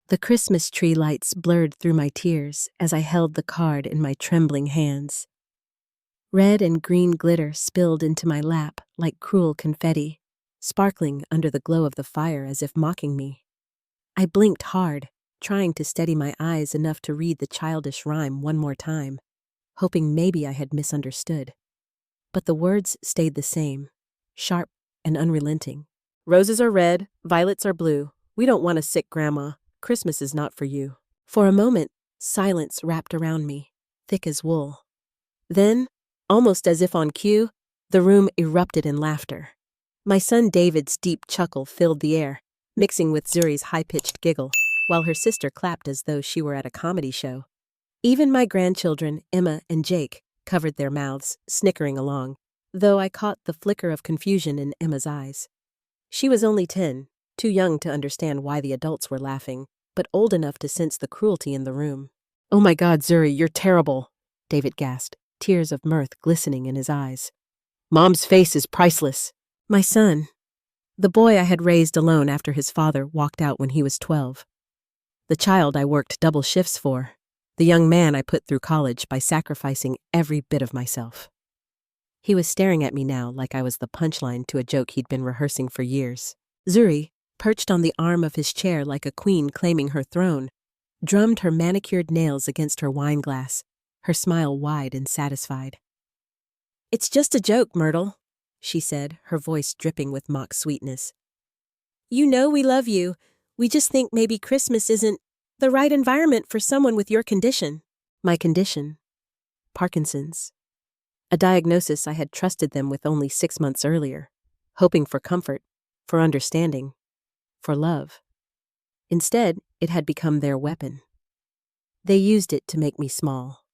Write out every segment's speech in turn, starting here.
The Christmas tree lights blurred through my tears as I held the card in my trembling hands. Red and green glitter spilled into my lap like cruel confetti, sparkling under the glow of the fire as if mocking me. I blinked hard, trying to steady my eyes enough to read the childish rhyme one more time, hoping maybe I had misunderstood. But the words stayed the same, sharp and unrelenting. Roses are red, violets are blue. We don't want a sick grandma. Christmas is not for you. For a moment, silence wrapped around me, thick as wool. Then, almost as if on cue, the room erupted in laughter. My son David's deep chuckle filled the air, mixing with Zuri's high-pitched giggle, while her sister clapped as though she were at a comedy show. Even my grandchildren, Emma and Jake, covered their mouths, snickering along, though I caught the flicker of confusion in Emma's eyes. She was only 10, too young to understand why the adults were laughing, but old enough to sense the cruelty in the room. "Oh my God, Zuri, you're terrible," David gasped, tears of mirth glistening in his eyes. "Mom's face is priceless." My son, the boy I had raised alone after his father walked out when he was 12. The child I worked double shifts for. The young man I put through college by sacrificing every bit of myself. He was staring at me now like I was the punchline to a joke he'd been rehearsing for years. Zuri, perched on the arm of his chair like a queen claiming her throne, drummed her manicured nails against her wine glass, her smile wide and satisfied. "It's just a joke, Myrtle," she said, her voice dripping with mock sweetness. "You know we love you. We just think maybe Christmas isn't the right environment for someone with your condition." My condition? Parkinson's. A diagnosis I had trusted them with only 6 months earlier, hoping for comfort, for understanding, for love. Instead, it had become their weapon. They used it to make me small,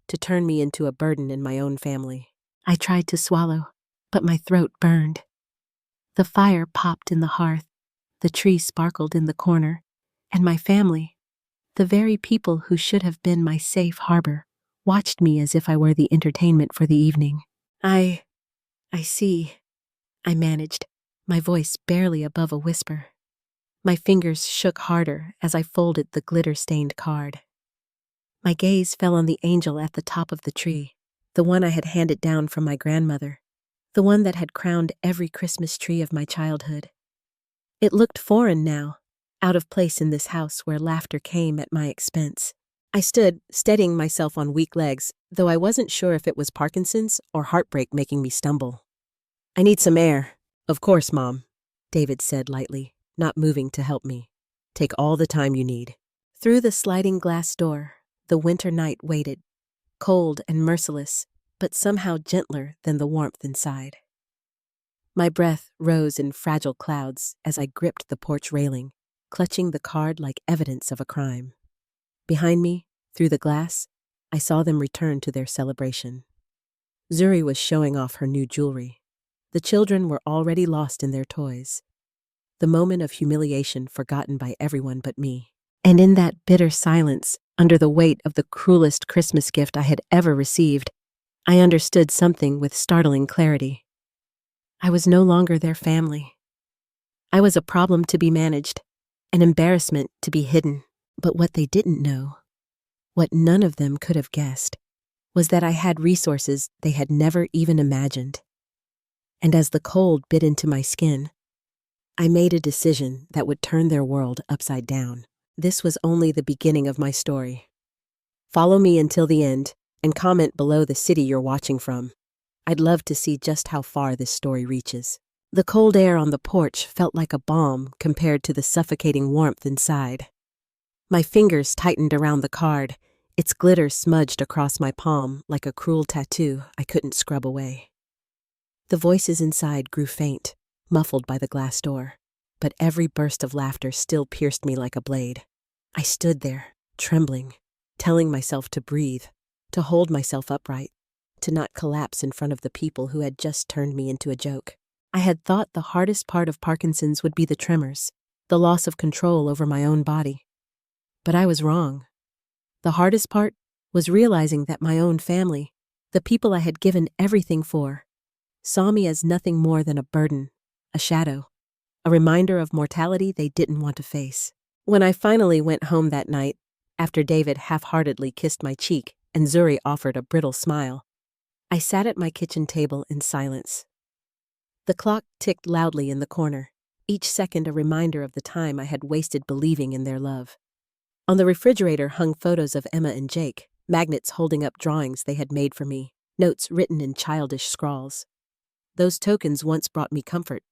to turn me into a burden in my own family. I tried to swallow, but my throat burned. The fire popped in the hearth, the tree sparkled in the corner, and my family, the very people who should have been my safe harbor, watched me as if I were the entertainment for the evening. I see," I managed, my voice barely above a whisper. My fingers shook harder as I folded the glitter-stained card. My gaze fell on the angel at the top of the tree, the one I had handed down from my grandmother, the one that had crowned every Christmas tree of my childhood. It looked foreign now, out of place in this house where laughter came at my expense. I stood, steadying myself on weak legs, though I wasn't sure if it was Parkinson's or heartbreak making me stumble. "I need some air." "Of course, Mom," David said lightly, not moving to help me. "Take all the time you need." Through the sliding glass door, the winter night waited, cold and merciless, but somehow gentler than the warmth inside. My breath rose in fragile clouds as I gripped the porch railing, clutching the card like evidence of a crime. Behind me, through the glass, I saw them return to their celebration. Zuri was showing off her new jewelry. The children were already lost in their toys. The moment of humiliation forgotten by everyone but me. And in that bitter silence, under the weight of the cruelest Christmas gift I had ever received, I understood something with startling clarity. I was no longer their family. I was a problem to be managed, an embarrassment to be hidden. But what they didn't know, what none of them could have guessed, was that I had resources they had never even imagined. And as the cold bit into my skin, I made a decision that would turn their world upside down. This was only the beginning of my story. Follow me until the end, and comment below the city you're watching from. I'd love to see just how far this story reaches. The cold air on the porch felt like a balm compared to the suffocating warmth inside. My fingers tightened around the card, its glitter smudged across my palm like a cruel tattoo I couldn't scrub away. The voices inside grew faint, muffled by the glass door, but every burst of laughter still pierced me like a blade. I stood there, trembling, telling myself to breathe, to hold myself upright, to not collapse in front of the people who had just turned me into a joke. I had thought the hardest part of Parkinson's would be the tremors, the loss of control over my own body. But I was wrong. The hardest part was realizing that my own family, the people I had given everything for, saw me as nothing more than a burden, a shadow, a reminder of mortality they didn't want to face. When I finally went home that night, after David half-heartedly kissed my cheek and Zuri offered a brittle smile, I sat at my kitchen table in silence. The clock ticked loudly in the corner, each second a reminder of the time I had wasted believing in their love. On the refrigerator hung photos of Emma and Jake, magnets holding up drawings they had made for me, notes written in childish scrawls. Those tokens once brought me comfort.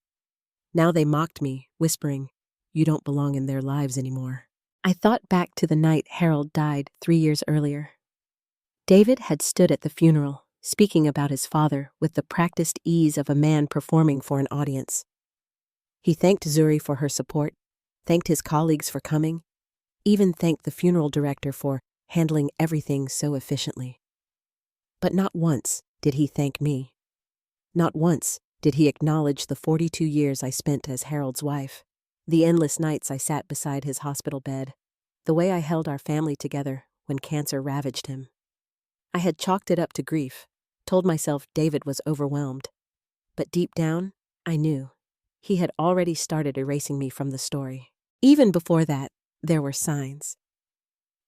Now they mocked me, whispering, "You don't belong in their lives anymore." I thought back to the night Harold died 3 years earlier. David had stood at the funeral, speaking about his father with the practiced ease of a man performing for an audience. He thanked Zuri for her support, thanked his colleagues for coming, even thanked the funeral director for handling everything so efficiently. But not once did he thank me. Not once did he acknowledge the 42 years I spent as Harold's wife, the endless nights I sat beside his hospital bed, the way I held our family together when cancer ravaged him. I had chalked it up to grief, told myself David was overwhelmed. But deep down, I knew. He had already started erasing me from the story. Even before that, there were signs.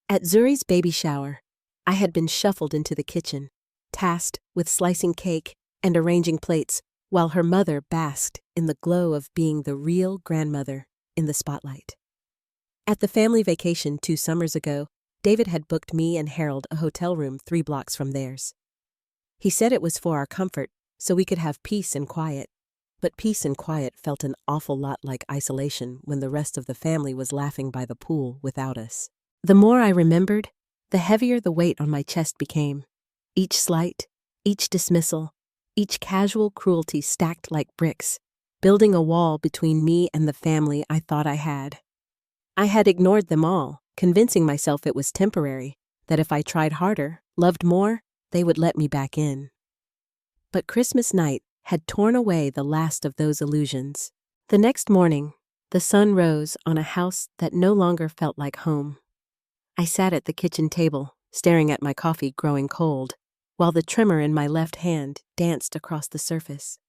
At Zuri's baby shower, I had been shuffled into the kitchen, tasked with slicing cake and arranging plates, while her mother basked in the glow of being the real grandmother in the spotlight. At the family vacation 2 summers ago, David had booked me and Harold a hotel room 3 blocks from theirs. He said it was for our comfort, so we could have peace and quiet. But peace and quiet felt an awful lot like isolation when the rest of the family was laughing by the pool without us. The more I remembered, the heavier the weight on my chest became. Each slight, each dismissal, each casual cruelty stacked like bricks, building a wall between me and the family I thought I had. I had ignored them all, convincing myself it was temporary, that if I tried harder, loved more, they would let me back in. But Christmas night had torn away the last of those illusions. The next morning, the sun rose on a house that no longer felt like home. I sat at the kitchen table, staring at my coffee growing cold, while the trimmer in my left hand danced across the surface.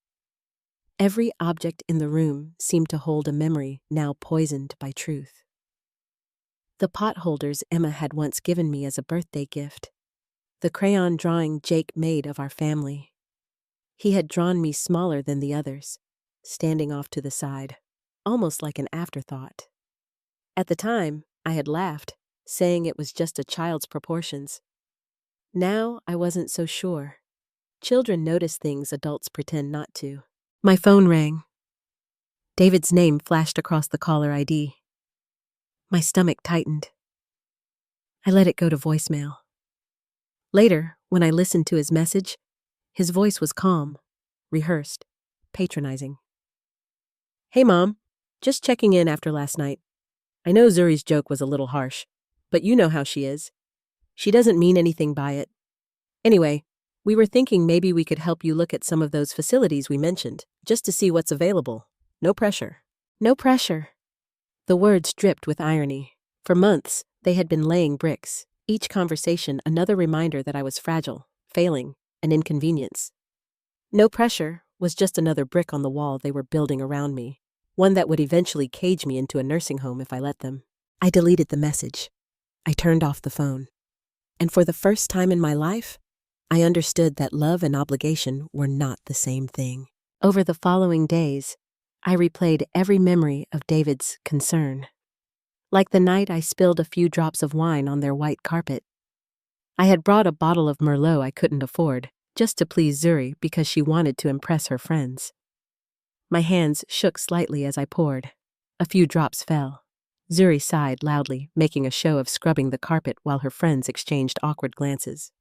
Every object in the room seemed to hold a memory now poisoned by truth. The pot holders Emma had once given me as a birthday gift. The crayon drawing Jake made of our family. He had drawn me smaller than the others, standing off to the side, almost like an afterthought. At the time, I had laughed, saying it was just a child's proportions. Now I wasn't so sure. Children notice things adults pretend not to. My phone rang. David's name flashed across the caller ID. My stomach tightened. I let it go to voicemail. Later, when I listened to his message, his voice was calm, rehearsed, patronizing. "Hey, Mom. Just checking in after last night. I know Zuri's joke was a little harsh, but you know how she is. She doesn't mean anything by it. Anyway, we were thinking maybe we could help you look at some of those facilities we mentioned, just to see what's available. No pressure." No pressure. The words dripped with irony. For months, they had been laying bricks, each conversation another reminder that I was fragile, failing, an inconvenience. No pressure was just another brick on the wall they were building around me, one that would eventually cage me into a nursing home if I let them. I deleted the message. I turned off the phone. And for the first time in my life, I understood that love and obligation were not the same thing. Over the following days, I replayed every memory of David's concern. Like the night I spilled a few drops of wine on their white carpet. I had brought a bottle of Merlot I couldn't afford, just to please Zuri because she wanted to impress her friends. My hands shook slightly as I poured. A few drops fell. Zuri sighed loudly, making a show of scrubbing the carpet while her friends exchanged awkward glances.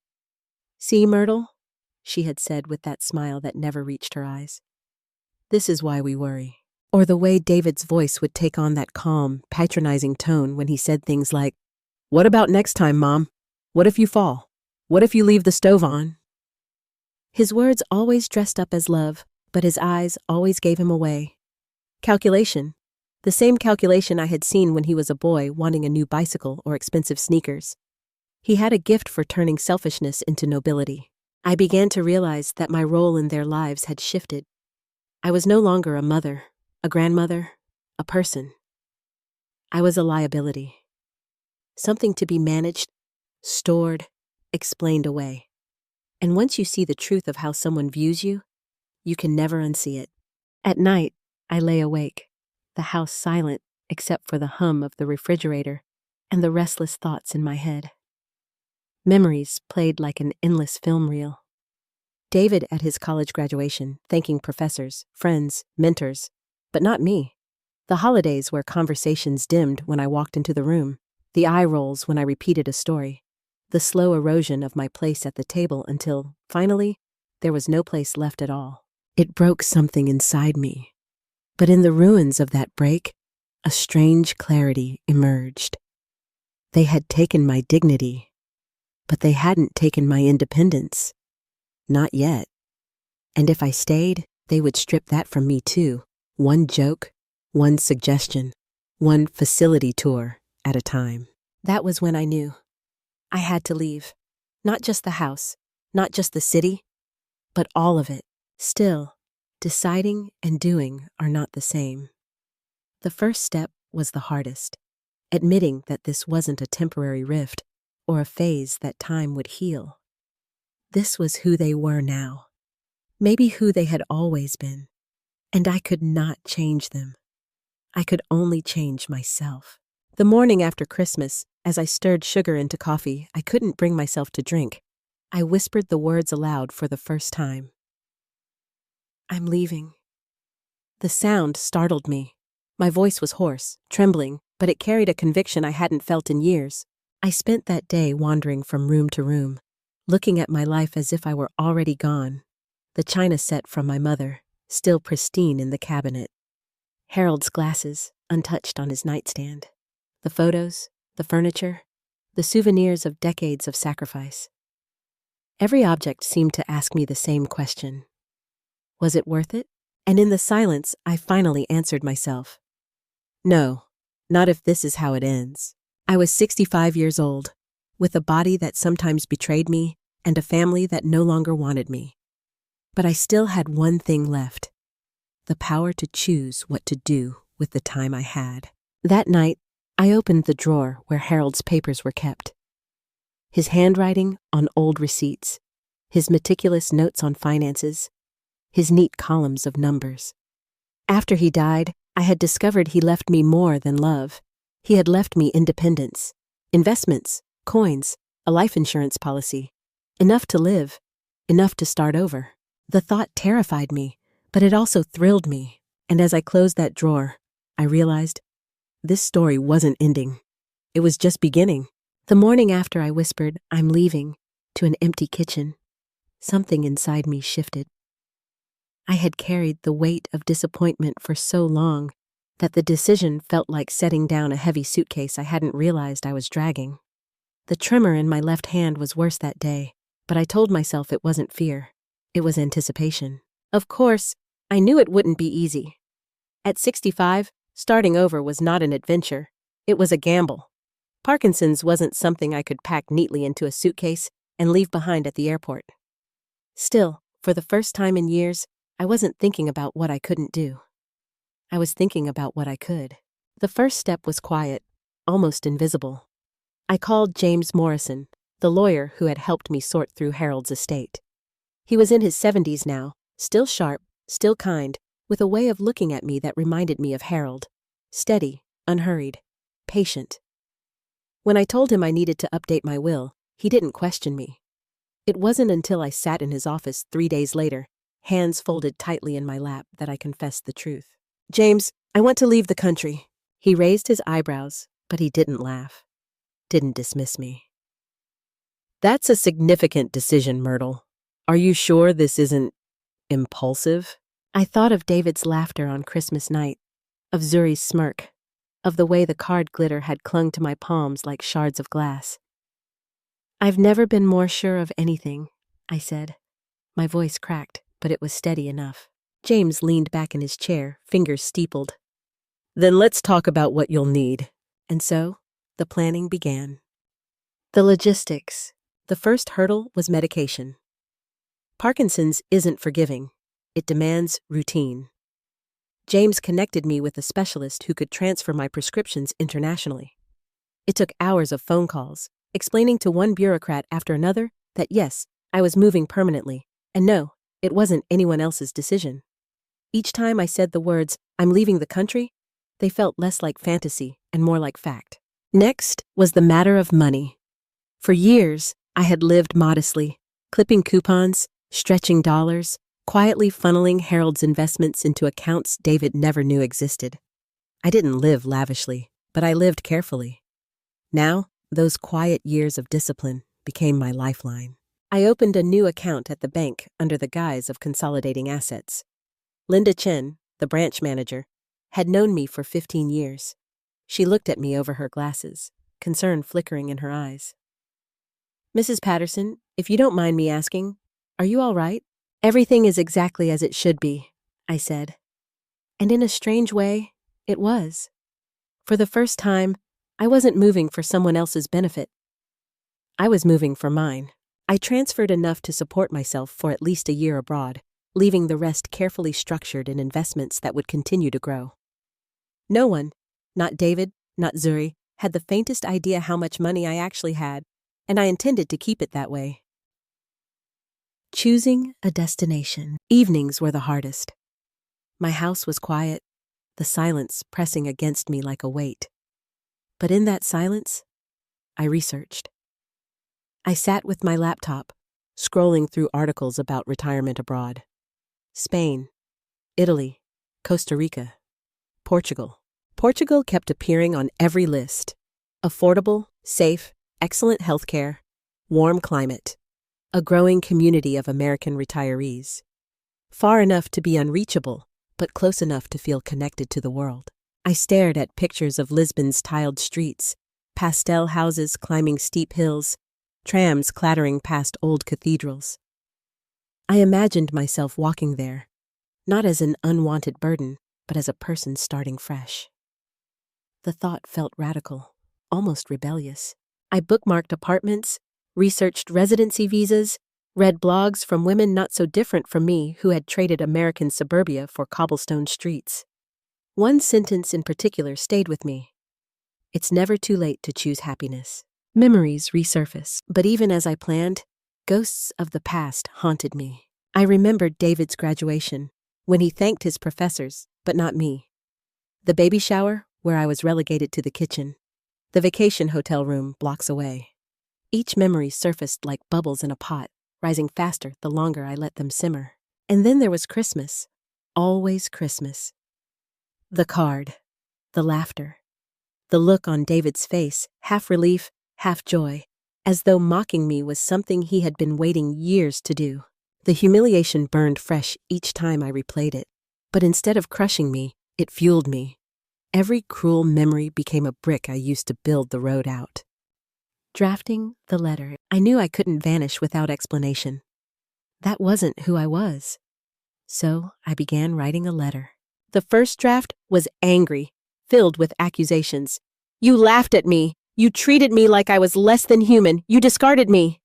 "See, Myrtle?" she had said with that smile that never reached her eyes. "This is why we worry." Or the way David's voice would take on that calm, patronizing tone when he said things like, "What about next time, Mom? What if you fall? What if you leave the stove on?" His words always dressed up as love, but his eyes always gave him away. Calculation. The same calculation I had seen when he was a boy wanting a new bicycle or expensive sneakers. He had a gift for turning selfishness into nobility. I began to realize that my role in their lives had shifted. I was no longer a mother, a grandmother, a person. I was a liability. Something to be managed, stored, explained away. And once you see the truth of how someone views you, you can never unsee it. At night, I lay awake, the house silent except for the hum of the refrigerator and the restless thoughts in my head. Memories played like an endless film reel. David at his college graduation, thanking professors, friends, mentors, but not me. The holidays where conversations dimmed when I walked into the room, the eye rolls when I repeated a story, the slow erosion of my place at the table until, finally, there was no place left at all. It broke something inside me. But in the ruins of that break, a strange clarity emerged. They had taken my dignity, but they hadn't taken my independence. Not yet. And if I stayed, they would strip that from me too. One joke, one suggestion, one facility tour at a time. That was when I knew. I had to leave. Not just the house, not just the city, but all of it. Still, deciding and doing are not the same. The first step was the hardest, admitting that this wasn't a temporary rift or a phase that time would heal. This was who they were now, maybe who they had always been, and I could not change them. I could only change myself. The morning after Christmas, as I stirred sugar into coffee I couldn't bring myself to drink, I whispered the words aloud for the first time. I'm leaving. The sound startled me. My voice was hoarse, trembling, but it carried a conviction I hadn't felt in years. I spent that day wandering from room to room, looking at my life as if I were already gone. The china set from my mother, still pristine in the cabinet. Harold's glasses, untouched on his nightstand. The photos, the furniture, the souvenirs of decades of sacrifice. Every object seemed to ask me the same question. Was it worth it? And in the silence, I finally answered myself. No, not if this is how it ends. I was 65 years old, with a body that sometimes betrayed me and a family that no longer wanted me. But I still had one thing left, the power to choose what to do with the time I had. That night, I opened the drawer where Harold's papers were kept. His handwriting on old receipts, his meticulous notes on finances, his neat columns of numbers. After he died, I had discovered he left me more than love. He had left me independence, investments, coins, a life insurance policy. Enough to live, enough to start over. The thought terrified me, but it also thrilled me. And as I closed that drawer, I realized this story wasn't ending. It was just beginning. The morning after I whispered, I'm leaving, to an empty kitchen, something inside me shifted. I had carried the weight of disappointment for so long that the decision felt like setting down a heavy suitcase I hadn't realized I was dragging. The tremor in my left hand was worse that day, but I told myself it wasn't fear. It was anticipation. Of course, I knew it wouldn't be easy. At 65, starting over was not an adventure. It was a gamble. Parkinson's wasn't something I could pack neatly into a suitcase and leave behind at the airport. Still, for the first time in years, I wasn't thinking about what I couldn't do. I was thinking about what I could. The first step was quiet, almost invisible. I called James Morrison, the lawyer who had helped me sort through Harold's estate. He was in his 70s now, still sharp, still kind, with a way of looking at me that reminded me of Harold. Steady, unhurried, patient. When I told him I needed to update my will, he didn't question me. It wasn't until I sat in his office 3 days later, hands folded tightly in my lap, that I confessed the truth. James, I want to leave the country. He raised his eyebrows, but he didn't laugh. Didn't dismiss me. That's a significant decision, Myrtle. Are you sure this isn't impulsive? I thought of David's laughter on Christmas night, of Zuri's smirk, of the way the card glitter had clung to my palms like shards of glass. I've never been more sure of anything, I said. My voice cracked, but it was steady enough. James leaned back in his chair, fingers steepled. Then let's talk about what you'll need. And so, the planning began. The logistics. The first hurdle was medication. Parkinson's isn't forgiving. It demands routine. James connected me with a specialist who could transfer my prescriptions internationally. It took hours of phone calls, explaining to one bureaucrat after another that yes, I was moving permanently, and no, it wasn't anyone else's decision. Each time I said the words, "I'm leaving the country," they felt less like fantasy and more like fact. Next was the matter of money. For years, I had lived modestly, clipping coupons, stretching dollars, quietly funneling Harold's investments into accounts David never knew existed. I didn't live lavishly, but I lived carefully. Now, those quiet years of discipline became my lifeline. I opened a new account at the bank under the guise of consolidating assets. Linda Chen, the branch manager, had known me for 15 years. She looked at me over her glasses, concern flickering in her eyes. "Mrs. Patterson, if you don't mind me asking, are you all right?" "Everything is exactly as it should be," I said. And in a strange way, it was. For the first time, I wasn't moving for someone else's benefit. I was moving for mine. I transferred enough to support myself for at least a year abroad, leaving the rest carefully structured in investments that would continue to grow. No one, not David, not Zuri, had the faintest idea how much money I actually had, and I intended to keep it that way. Choosing a destination. Evenings were the hardest. My house was quiet, the silence pressing against me like a weight. But in that silence, I researched. I sat with my laptop, scrolling through articles about retirement abroad. Spain, Italy, Costa Rica, Portugal. Portugal kept appearing on every list. Affordable, safe, excellent healthcare, warm climate, a growing community of American retirees. Far enough to be unreachable, but close enough to feel connected to the world. I stared at pictures of Lisbon's tiled streets, pastel houses climbing steep hills, trams clattering past old cathedrals. I imagined myself walking there, not as an unwanted burden, but as a person starting fresh. The thought felt radical, almost rebellious. I bookmarked apartments, researched residency visas, read blogs from women not so different from me who had traded American suburbia for cobblestone streets. One sentence in particular stayed with me. "It's never too late to choose happiness." Memories resurface, but even as I planned, ghosts of the past haunted me. I remembered David's graduation, when he thanked his professors, but not me. The baby shower, where I was relegated to the kitchen. The vacation hotel room blocks away. Each memory surfaced like bubbles in a pot, rising faster the longer I let them simmer. And then there was Christmas. Always Christmas. The card, the laughter, the look on David's face, half relief, half joy, as though mocking me was something he had been waiting years to do. The humiliation burned fresh each time I replayed it, but instead of crushing me, it fueled me. Every cruel memory became a brick I used to build the road out. Drafting the letter, I knew I couldn't vanish without explanation. That wasn't who I was. So I began writing a letter. The first draft was angry, filled with accusations. "You laughed at me. You treated me like I was less than human. You discarded me."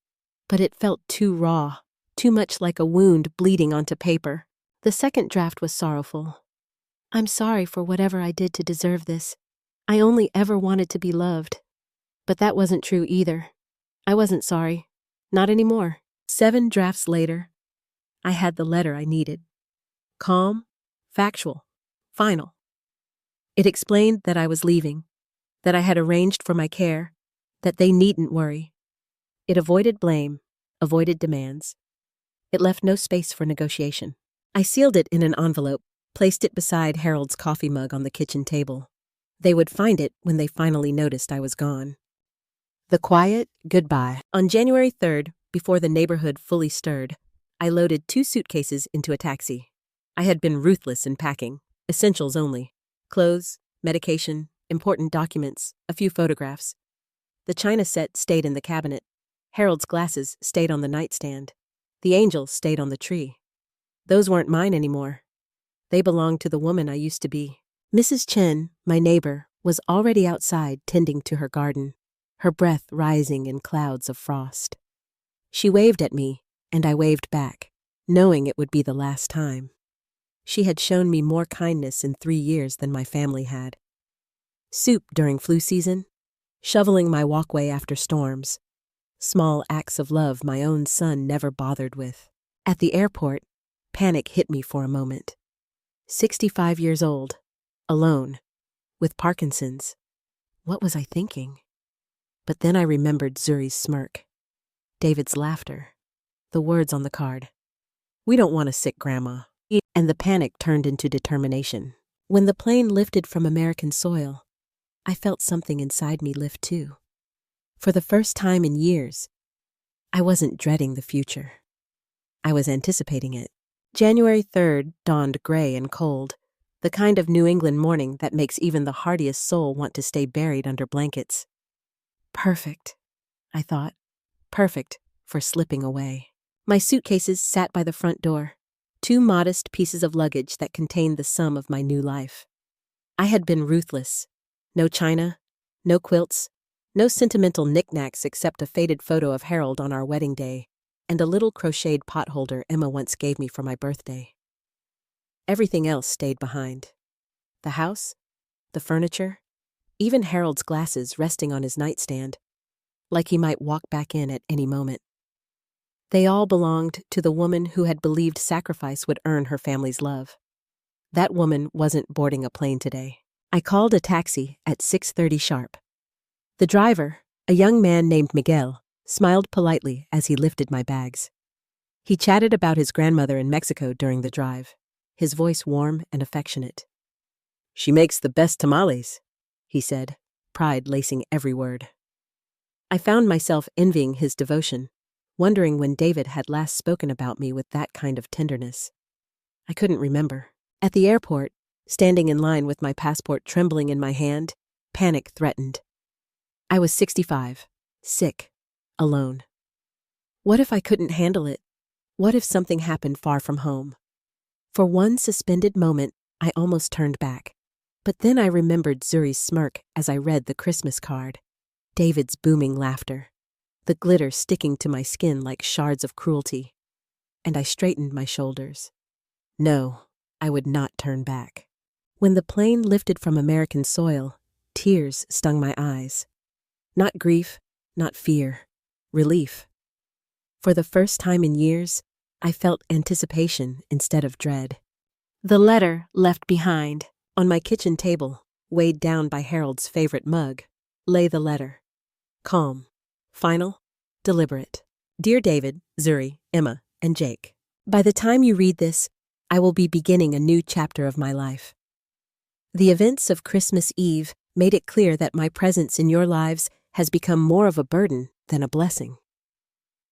But it felt too raw, too much like a wound bleeding onto paper. The second draft was sorrowful. "I'm sorry for whatever I did to deserve this. I only ever wanted to be loved." But that wasn't true either. I wasn't sorry. Not anymore. 7 drafts later, I had the letter I needed. Calm, factual, final. It explained that I was leaving, that I had arranged for my care, that they needn't worry. It avoided blame, avoided demands. It left no space for negotiation. I sealed it in an envelope, placed it beside Harold's coffee mug on the kitchen table. They would find it when they finally noticed I was gone. The quiet goodbye. On January 3rd, before the neighborhood fully stirred, I loaded 2 suitcases into a taxi. I had been ruthless in packing, essentials only. Clothes, medication, important documents, a few photographs. The china set stayed in the cabinet. Harold's glasses stayed on the nightstand. The angel stayed on the tree. Those weren't mine anymore. They belonged to the woman I used to be. Mrs. Chen, my neighbor, was already outside tending to her garden, her breath rising in clouds of frost. She waved at me, and I waved back, knowing it would be the last time. She had shown me more kindness in 3 years than my family had. Soup during flu season, shoveling my walkway after storms, small acts of love my own son never bothered with. At the airport, panic hit me for a moment. 65 years old, alone, with Parkinson's. What was I thinking? But then I remembered Zuri's smirk, David's laughter, the words on the card. "We don't want a sick grandma." And the panic turned into determination. When the plane lifted from American soil, I felt something inside me lift too. For the first time in years, I wasn't dreading the future. I was anticipating it. January 3rd dawned gray and cold, the kind of New England morning that makes even the hardiest soul want to stay buried under blankets. Perfect, I thought. Perfect for slipping away. My suitcases sat by the front door, 2 modest pieces of luggage that contained the sum of my new life. I had been ruthless. No china, no quilts, no sentimental knickknacks except a faded photo of Harold on our wedding day and a little crocheted potholder Emma once gave me for my birthday. Everything else stayed behind. The house, the furniture, even Harold's glasses resting on his nightstand, like he might walk back in at any moment. They all belonged to the woman who had believed sacrifice would earn her family's love. That woman wasn't boarding a plane today. I called a taxi at 6:30 sharp. The driver, a young man named Miguel, smiled politely as he lifted my bags. He chatted about his grandmother in Mexico during the drive, his voice warm and affectionate. "She makes the best tamales," he said, pride lacing every word. I found myself envying his devotion, wondering when David had last spoken about me with that kind of tenderness. I couldn't remember. At the airport, standing in line with my passport trembling in my hand, panic threatened. I was 65, sick, alone. What if I couldn't handle it? What if something happened far from home? For one suspended moment, I almost turned back. But then I remembered Zuri's smirk as I read the Christmas card, David's booming laughter, the glitter sticking to my skin like shards of cruelty. And I straightened my shoulders. No, I would not turn back. When the plane lifted from American soil, tears stung my eyes. Not grief, not fear, relief. For the first time in years, I felt anticipation instead of dread. The letter left behind, on my kitchen table, weighed down by Harold's favorite mug, lay the letter. Calm, final, deliberate. Dear David, Zuri, Emma, and Jake, by the time you read this, I will be beginning a new chapter of my life. The events of Christmas Eve made it clear that my presence in your lives has become more of a burden than a blessing.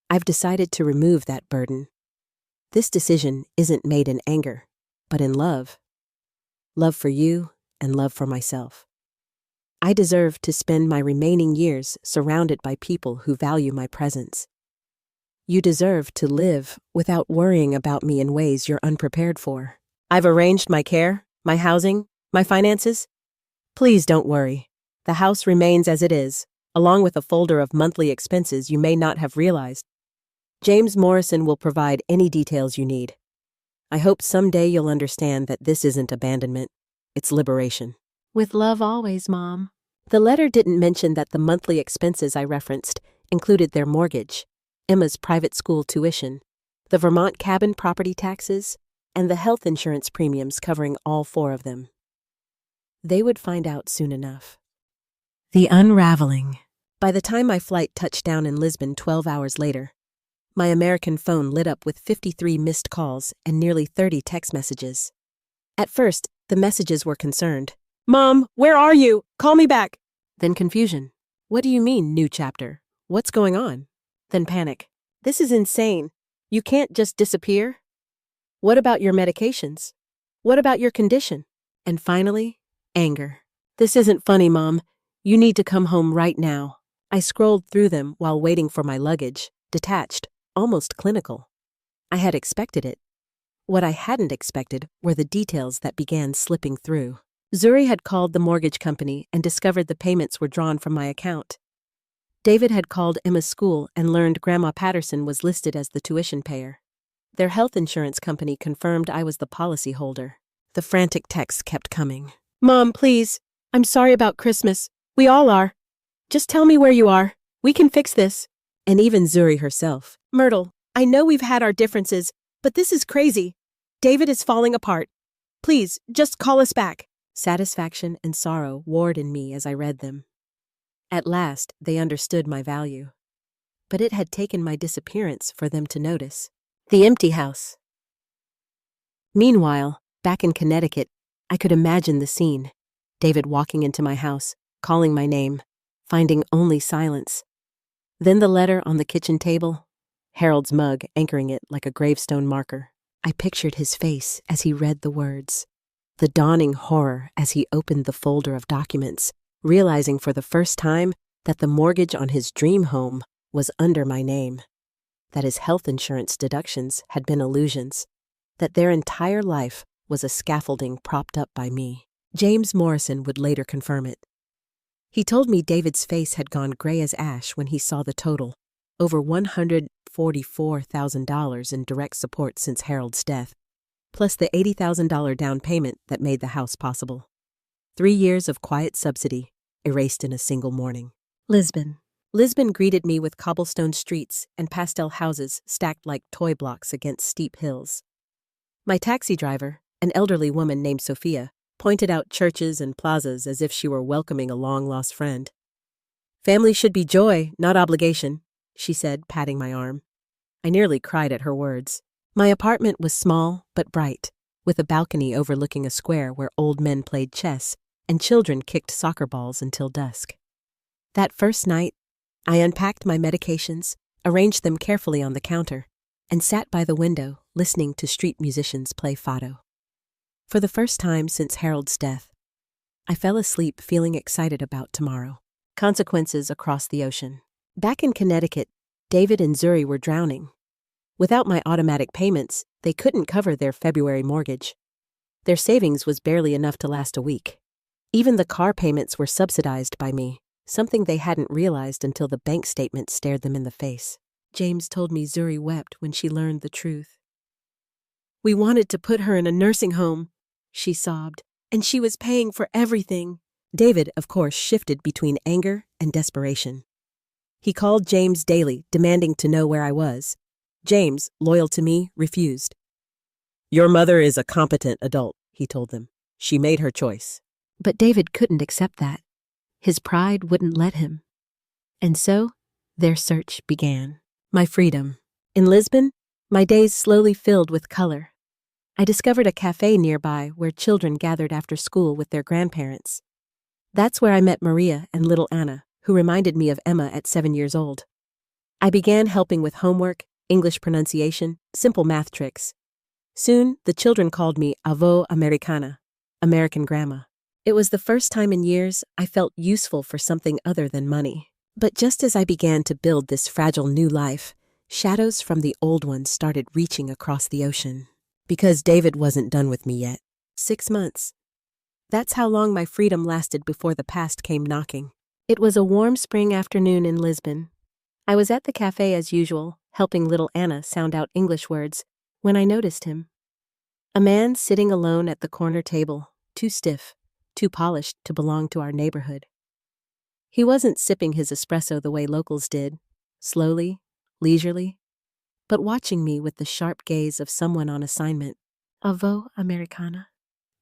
I've decided to remove that burden. This decision isn't made in anger, but in love. Love for you and love for myself. I deserve to spend my remaining years surrounded by people who value my presence. You deserve to live without worrying about me in ways you're unprepared for. I've arranged my care, my housing, my finances. Please don't worry. The house remains as it is, along with a folder of monthly expenses you may not have realized. James Morrison will provide any details you need. I hope someday you'll understand that this isn't abandonment, it's liberation. With love always, Mom. The letter didn't mention that the monthly expenses I referenced included their mortgage, Emma's private school tuition, the Vermont cabin property taxes, and the health insurance premiums covering all 4 of them. They would find out soon enough. The unraveling. By the time my flight touched down in Lisbon 12 hours later, my American phone lit up with 53 missed calls and nearly 30 text messages. At first, the messages were concerned. "Mom, where are you? Call me back." Then confusion. "What do you mean, new chapter? What's going on?" Then panic. "This is insane. You can't just disappear. What about your medications? What about your condition?" And finally, anger. "This isn't funny, Mom. You need to come home right now." I scrolled through them while waiting for my luggage, detached, almost clinical. I had expected it. What I hadn't expected were the details that began slipping through. Zuri had called the mortgage company and discovered the payments were drawn from my account. David had called Emma's school and learned Grandma Patterson was listed as the tuition payer. Their health insurance company confirmed I was the policyholder. The frantic texts kept coming. "Mom, please. I'm sorry about Christmas. We all are. Just tell me where you are. We can fix this." And even Zuri herself. "Myrtle, I know we've had our differences, but this is crazy. David is falling apart. Please, just call us back." Satisfaction and sorrow warred in me as I read them. At last, they understood my value. But it had taken my disappearance for them to notice. The empty house. Meanwhile, back in Connecticut, I could imagine the scene. David walking into my house, calling my name, finding only silence. Then the letter on the kitchen table, Harold's mug anchoring it like a gravestone marker. I pictured his face as he read the words, the dawning horror as he opened the folder of documents, realizing for the first time that the mortgage on his dream home was under my name, that his health insurance deductions had been illusions, that their entire life was a scaffolding propped up by me. James Morrison would later confirm it. He told me David's face had gone gray as ash when he saw the total, over $144,000 in direct support since Harold's death, plus the $80,000 down payment that made the house possible. 3 years of quiet subsidy, erased in a single morning. Lisbon. Lisbon greeted me with cobblestone streets and pastel houses stacked like toy blocks against steep hills. My taxi driver, an elderly woman named Sophia, pointed out churches and plazas as if she were welcoming a long-lost friend. "Family should be joy, not obligation," she said, patting my arm. I nearly cried at her words. My apartment was small but bright, with a balcony overlooking a square where old men played chess and children kicked soccer balls until dusk. That first night, I unpacked my medications, arranged them carefully on the counter, and sat by the window listening to street musicians play fado. For the first time since Harold's death, I fell asleep feeling excited about tomorrow. Consequences across the ocean. Back in Connecticut, David and Zuri were drowning. Without my automatic payments, they couldn't cover their February mortgage. Their savings was barely enough to last a week. Even the car payments were subsidized by me, something they hadn't realized until the bank statement stared them in the face. James told me Zuri wept when she learned the truth. "We wanted to put her in a nursing home," she sobbed, "and she was paying for everything." David, of course, shifted between anger and desperation. He called James daily, demanding to know where I was. James, loyal to me, refused. "Your mother is a competent adult," he told them. "She made her choice." But David couldn't accept that. His pride wouldn't let him. And so, their search began. My freedom. In Lisbon, my days slowly filled with color. I discovered a cafe nearby where children gathered after school with their grandparents. That's where I met Maria and little Anna, who reminded me of Emma at 7 years old. I began helping with homework, English pronunciation, simple math tricks. Soon, the children called me Avo Americana, American Grandma. It was the first time in years I felt useful for something other than money. But just as I began to build this fragile new life, shadows from the old one started reaching across the ocean. Because David wasn't done with me yet. 6 months. That's how long my freedom lasted before the past came knocking. It was a warm spring afternoon in Lisbon. I was at the cafe as usual, helping little Anna sound out English words, when I noticed him. A man sitting alone at the corner table, too stiff, too polished to belong to our neighborhood. He wasn't sipping his espresso the way locals did, slowly, leisurely, but watching me with the sharp gaze of someone on assignment. "Avo Americana,"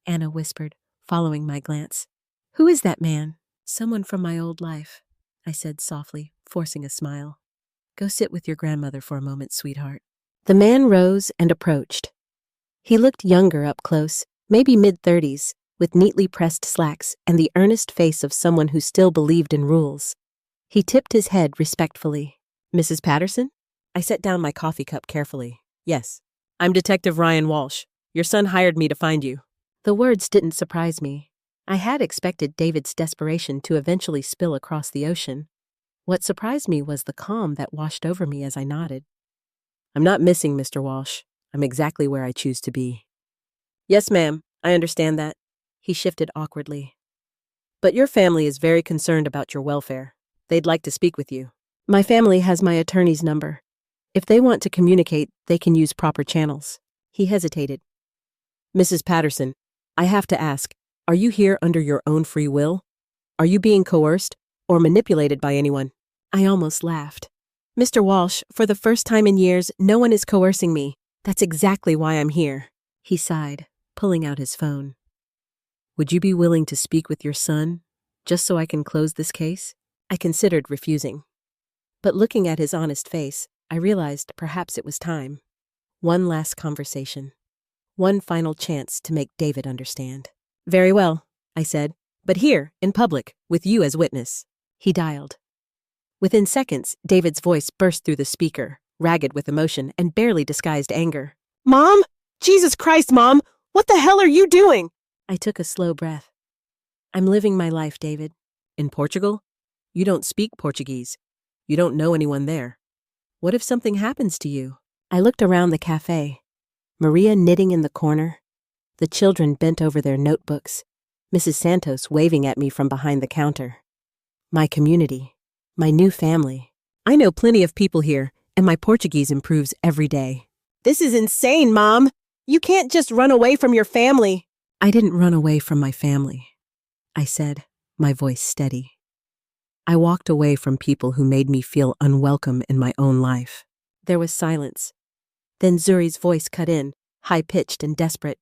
Anna whispered, following my glance. "Who is that man?" "Someone from my old life," I said softly, forcing a smile. "Go sit with your grandmother for a moment, sweetheart." The man rose and approached. He looked younger up close, maybe mid-30s, with neatly pressed slacks and the earnest face of someone who still believed in rules. He tipped his head respectfully. "Mrs. Patterson?" I set down my coffee cup carefully. "Yes. I'm Detective Ryan Walsh. Your son hired me to find you." The words didn't surprise me. I had expected David's desperation to eventually spill across the ocean. What surprised me was the calm that washed over me as I nodded. "I'm not missing, Mr. Walsh. I'm exactly where I choose to be." "Yes, ma'am. I understand that." He shifted awkwardly. "But your family is very concerned about your welfare. They'd like to speak with you." "My family has my attorney's number. If they want to communicate, they can use proper channels. He hesitated. Mrs. Patterson, I have to ask, are you here under your own free will? Are you being coerced or manipulated by anyone? I almost laughed. Mr. Walsh, for the first time in years, no one is coercing me. That's exactly why I'm here. He sighed, pulling out his phone. Would you be willing to speak with your son, just so I can close this case? I considered refusing. But looking at his honest face, I realized perhaps it was time. One last conversation. One final chance to make David understand. Very well, I said, but here, in public, with you as witness. He dialed. Within seconds, David's voice burst through the speaker, ragged with emotion and barely disguised anger. Mom? Jesus Christ, Mom! What the hell are you doing? I took a slow breath. I'm living my life, David. In Portugal? You don't speak Portuguese. You don't know anyone there. What if something happens to you? I looked around the cafe. Maria knitting in the corner. The children bent over their notebooks. Mrs. Santos waving at me from behind the counter. My community. My new family. I know plenty of people here, and my Portuguese improves every day. This is insane, Mom! You can't just run away from your family. I didn't run away from my family, I said, my voice steady. I walked away from people who made me feel unwelcome in my own life. There was silence. Then Zuri's voice cut in, high-pitched and desperate.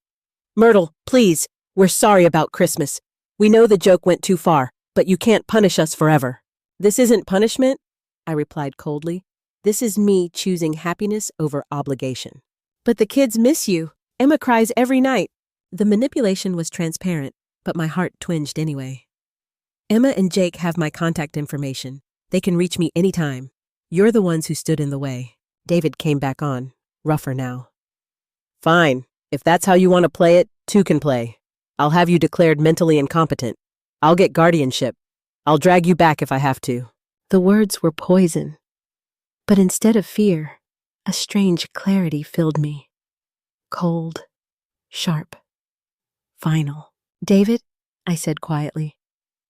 Myrtle, please, we're sorry about Christmas. We know the joke went too far, but you can't punish us forever. This isn't punishment, I replied coldly. This is me choosing happiness over obligation. But the kids miss you. Emma cries every night. The manipulation was transparent, but my heart twinged anyway. Emma and Jake have my contact information. They can reach me anytime. You're the ones who stood in the way. David came back on, rougher now. Fine. If that's how you want to play it, two can play. I'll have you declared mentally incompetent. I'll get guardianship. I'll drag you back if I have to. The words were poison. But instead of fear, a strange clarity filled me. Cold, sharp, final. David, I said quietly,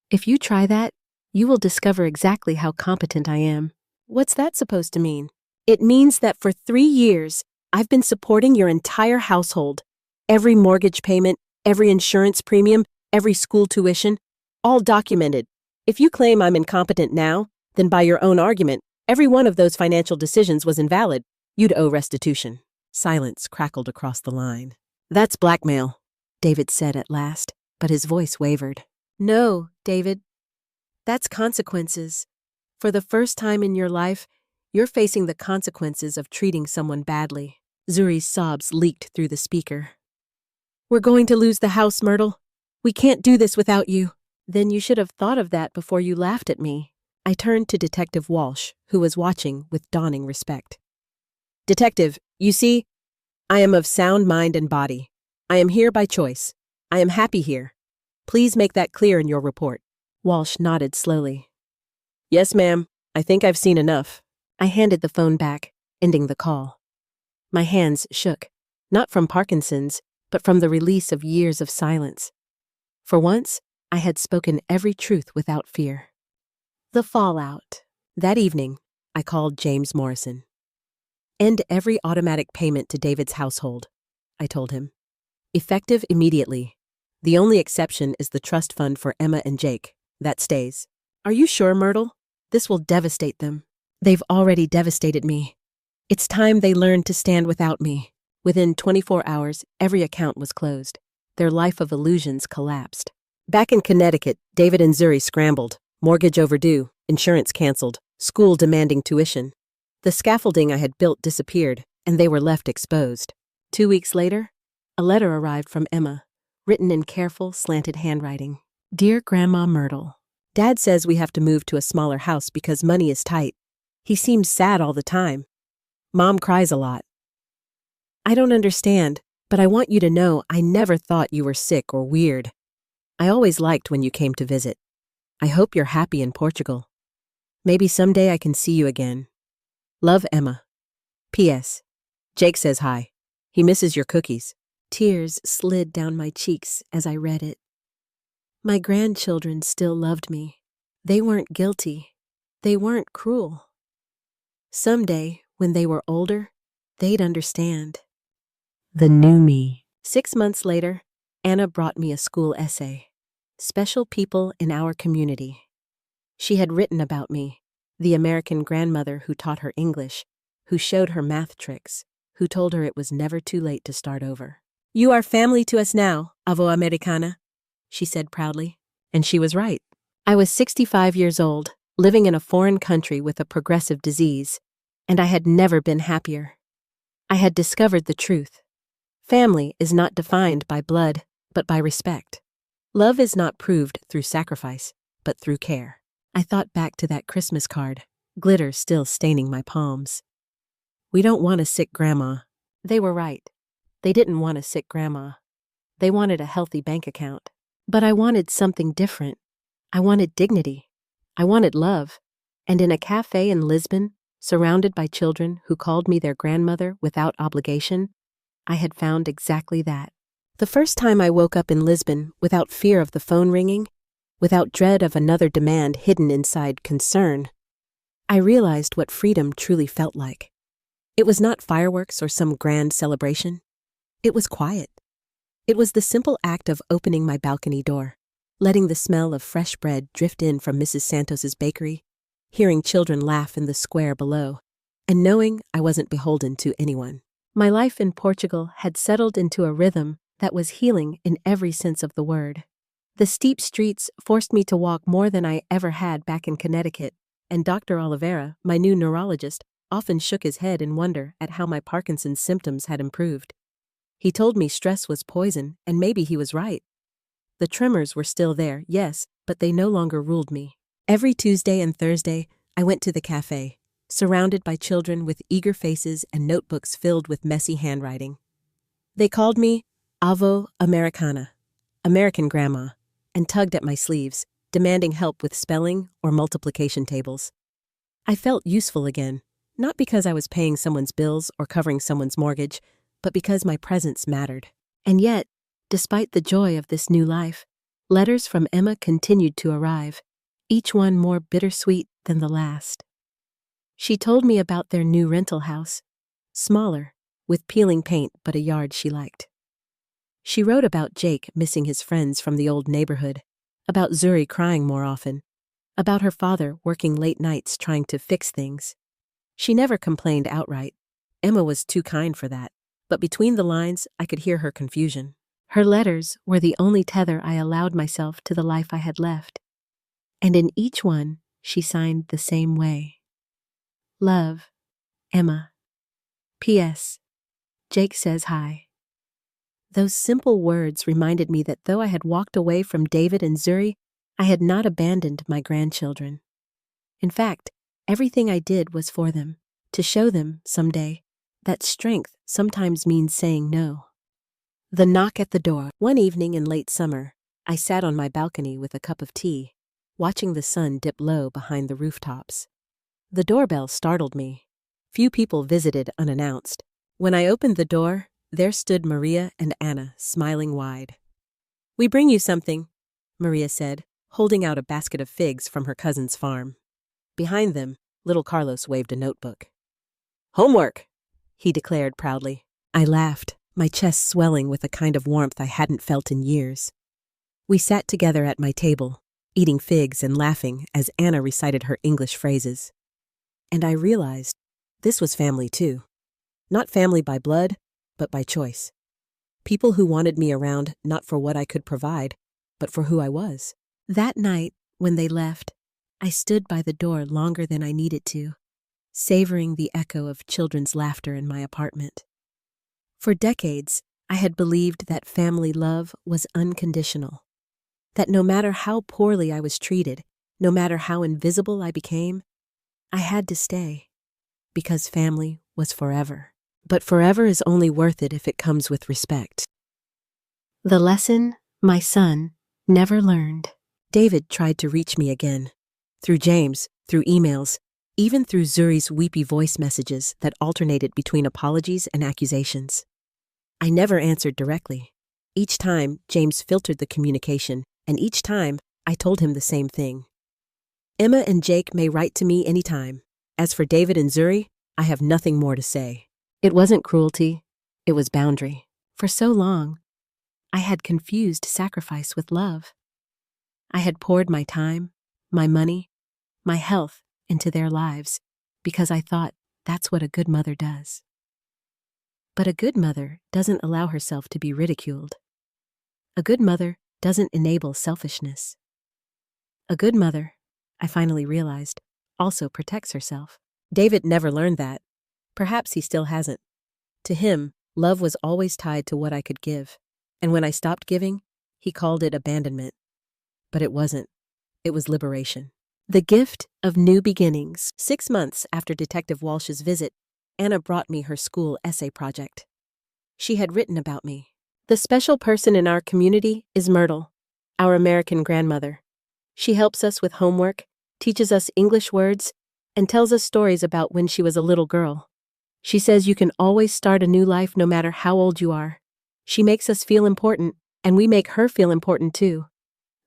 if you try that, you will discover exactly how competent I am. What's that supposed to mean? It means that for 3 years, I've been supporting your entire household. Every mortgage payment, every insurance premium, every school tuition, all documented. If you claim I'm incompetent now, then by your own argument, every one of those financial decisions was invalid. You'd owe restitution. Silence crackled across the line. That's blackmail, David said at last, but his voice wavered. No, David. That's consequences. For the first time in your life, you're facing the consequences of treating someone badly. Zuri's sobs leaked through the speaker. We're going to lose the house, Myrtle. We can't do this without you. Then you should have thought of that before you laughed at me. I turned to Detective Walsh, who was watching with dawning respect. Detective, you see, I am of sound mind and body. I am here by choice. I am happy here. Please make that clear in your report. Walsh nodded slowly. Yes, ma'am. I think I've seen enough. I handed the phone back, ending the call. My hands shook, not from Parkinson's, but from the release of years of silence. For once, I had spoken every truth without fear. The fallout. That evening, I called James Morrison. End every automatic payment to David's household, I told him. Effective immediately. The only exception is the trust fund for Emma and Jake. That stays. Are you sure, Myrtle? This will devastate them. They've already devastated me. It's time they learned to stand without me. Within 24 hours, every account was closed. Their life of illusions collapsed. Back in Connecticut, David and Zuri scrambled. Mortgage overdue, insurance canceled, school demanding tuition. The scaffolding I had built disappeared, and they were left exposed. 2 weeks later, a letter arrived from Emma, written in careful, slanted handwriting. Dear Grandma Myrtle, Dad says we have to move to a smaller house because money is tight. He seems sad all the time. Mom cries a lot. I don't understand, but I want you to know I never thought you were sick or weird. I always liked when you came to visit. I hope you're happy in Portugal. Maybe someday I can see you again. Love, Emma. P.S. Jake says hi. He misses your cookies. Tears slid down my cheeks as I read it. My grandchildren still loved me. They weren't guilty. They weren't cruel. Someday, When they were older, they'd understand. The new me. 6 months later, Anna brought me a school essay. Special people in our community. She had written about me, the American grandmother who taught her English, who showed her math tricks, who told her it was never too late to start over. "You are family to us now, avo americana," she said proudly. And she was right. I was 65 years old, living in a foreign country with a progressive disease, and I had never been happier. I had discovered the truth. Family is not defined by blood, but by respect. Love is not proved through sacrifice, but through care. I thought back to that Christmas card, glitter still staining my palms. "We don't want a sick grandma." They were right. They didn't want a sick grandma. They wanted a healthy bank account. But I wanted something different. I wanted dignity. I wanted love. And in a cafe in Lisbon, surrounded by children who called me their grandmother without obligation, I had found exactly that. The first time I woke up in Lisbon without fear of the phone ringing, without dread of another demand hidden inside concern, I realized what freedom truly felt like. It was not fireworks or some grand celebration. It was quiet. It was the simple act of opening my balcony door, letting the smell of fresh bread drift in from Mrs. Santos's bakery, hearing children laugh in the square below, and knowing I wasn't beholden to anyone. My life in Portugal had settled into a rhythm that was healing in every sense of the word. The steep streets forced me to walk more than I ever had back in Connecticut, and Dr. Oliveira, my new neurologist, often shook his head in wonder at how my Parkinson's symptoms had improved. He told me stress was poison, and maybe he was right. The tremors were still there, yes, but they no longer ruled me. Every Tuesday and Thursday, I went to the cafe, surrounded by children with eager faces and notebooks filled with messy handwriting. They called me Avo Americana, American Grandma, and tugged at my sleeves, demanding help with spelling or multiplication tables. I felt useful again, not because I was paying someone's bills or covering someone's mortgage, but because my presence mattered. And yet, despite the joy of this new life, letters from Emma continued to arrive, each one more bittersweet than the last. She told me about their new rental house, smaller, with peeling paint but a yard she liked. She wrote about Jake missing his friends from the old neighborhood, about Zuri crying more often, about her father working late nights trying to fix things. She never complained outright. Emma was too kind for that. But between the lines, I could hear her confusion. Her letters were the only tether I allowed myself to the life I had left. And in each one, she signed the same way. Love, Emma. P.S. Jake says hi. Those simple words reminded me that though I had walked away from David and Zuri, I had not abandoned my grandchildren. In fact, everything I did was for them, to show them, someday, that strength sometimes means saying no. The knock at the door. One evening in late summer, I sat on my balcony with a cup of tea, watching the sun dip low behind the rooftops. The doorbell startled me. Few people visited unannounced. When I opened the door, there stood Maria and Anna, smiling wide. "We bring you something," Maria said, holding out a basket of figs from her cousin's farm. Behind them, little Carlos waved a notebook. "Homework," he declared proudly. I laughed, my chest swelling with a kind of warmth I hadn't felt in years. We sat together at my table, eating figs and laughing as Anna recited her English phrases. And I realized this was family too. Not family by blood, but by choice. People who wanted me around not for what I could provide, but for who I was. That night, when they left, I stood by the door longer than I needed to, savoring the echo of children's laughter in my apartment. For decades, I had believed that family love was unconditional, that no matter how poorly I was treated, no matter how invisible I became, I had to stay, because family was forever. But forever is only worth it if it comes with respect. The lesson my son never learned. David tried to reach me again, through James, through emails, even through Zuri's weepy voice messages that alternated between apologies and accusations. I never answered directly. Each time, James filtered the communication, and each time, I told him the same thing. Emma and Jake may write to me anytime. As for David and Zuri, I have nothing more to say. It wasn't cruelty, it was boundary. For so long, I had confused sacrifice with love. I had poured my time, my money, my health into their lives because I thought that's what a good mother does. But a good mother doesn't allow herself to be ridiculed. A good mother doesn't enable selfishness. A good mother, I finally realized, also protects herself. David never learned that. Perhaps he still hasn't. To him, love was always tied to what I could give. And when I stopped giving, he called it abandonment. But it wasn't. It was liberation. The gift of new beginnings. 6 months after Detective Walsh's visit, Anna brought me her school essay project. She had written about me. The special person in our community is Myrtle, our American grandmother. She helps us with homework, teaches us English words, and tells us stories about when she was a little girl. She says you can always start a new life no matter how old you are. She makes us feel important, and we make her feel important too.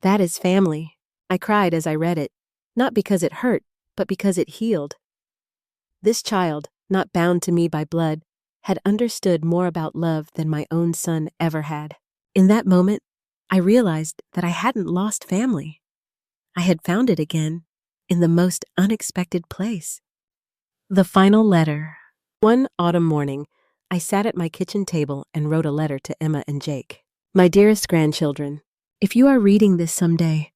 That is family. I cried as I read it, not because it hurt, but because it healed. This child, not bound to me by blood, had understood more about love than my own son ever had. In that moment, I realized that I hadn't lost family. I had found it again, in the most unexpected place. The final letter. One autumn morning, I sat at my kitchen table and wrote a letter to Emma and Jake. My dearest grandchildren, if you are reading this someday,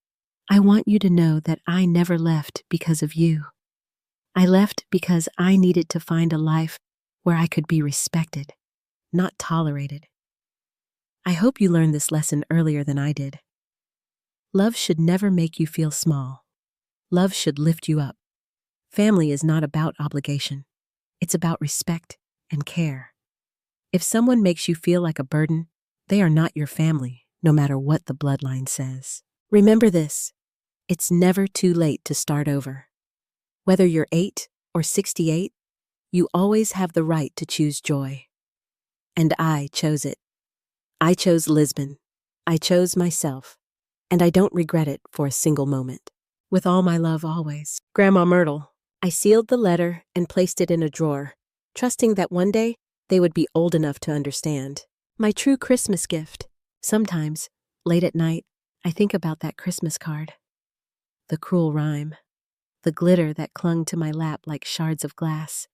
I want you to know that I never left because of you. I left because I needed to find a life where I could be respected, not tolerated. I hope you learned this lesson earlier than I did. Love should never make you feel small. Love should lift you up. Family is not about obligation. It's about respect and care. If someone makes you feel like a burden, they are not your family, no matter what the bloodline says. Remember this, it's never too late to start over. Whether you're 8 or 68, you always have the right to choose joy. And I chose it. I chose Lisbon. I chose myself. And I don't regret it for a single moment. With all my love always, Grandma Myrtle. I sealed the letter and placed it in a drawer, trusting that one day they would be old enough to understand. My true Christmas gift. Sometimes, late at night, I think about that Christmas card. The cruel rhyme. The glitter that clung to my lap like shards of glass.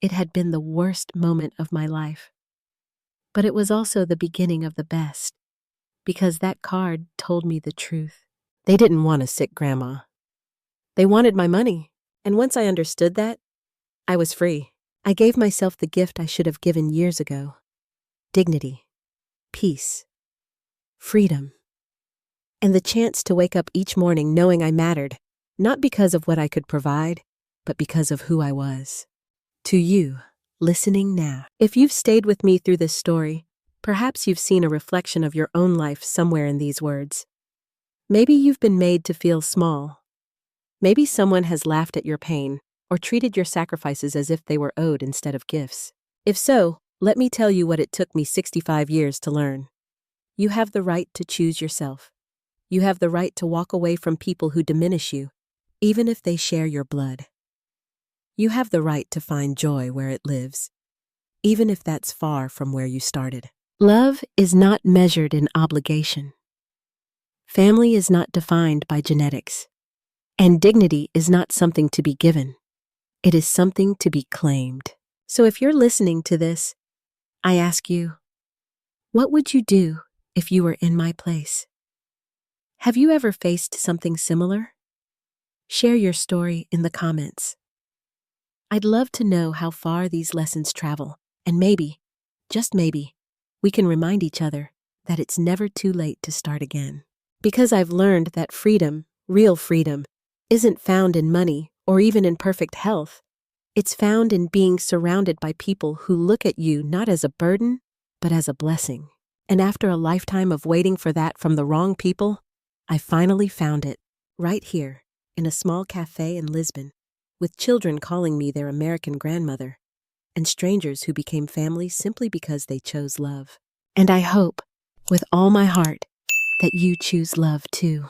It had been the worst moment of my life. But it was also the beginning of the best, because that card told me the truth. They didn't want a sick grandma. They wanted my money, and once I understood that, I was free. I gave myself the gift I should have given years ago. Dignity, peace, freedom, and the chance to wake up each morning knowing I mattered, not because of what I could provide, but because of who I was. To you, listening now, if you've stayed with me through this story, perhaps you've seen a reflection of your own life somewhere in these words. Maybe you've been made to feel small. Maybe someone has laughed at your pain or treated your sacrifices as if they were owed instead of gifts. If so, let me tell you what it took me 65 years to learn. You have the right to choose yourself. You have the right to walk away from people who diminish you, even if they share your blood. You have the right to find joy where it lives, even if that's far from where you started. Love is not measured in obligation. Family is not defined by genetics. And dignity is not something to be given. It is something to be claimed. So if you're listening to this, I ask you, what would you do if you were in my place? Have you ever faced something similar? Share your story in the comments. I'd love to know how far these lessons travel, and maybe, just maybe, we can remind each other that it's never too late to start again. Because I've learned that freedom, real freedom, isn't found in money or even in perfect health. It's found in being surrounded by people who look at you not as a burden, but as a blessing. And after a lifetime of waiting for that from the wrong people, I finally found it, right here, in a small cafe in Lisbon, with children calling me their American grandmother, and strangers who became family simply because they chose love. And I hope, with all my heart, that you choose love too.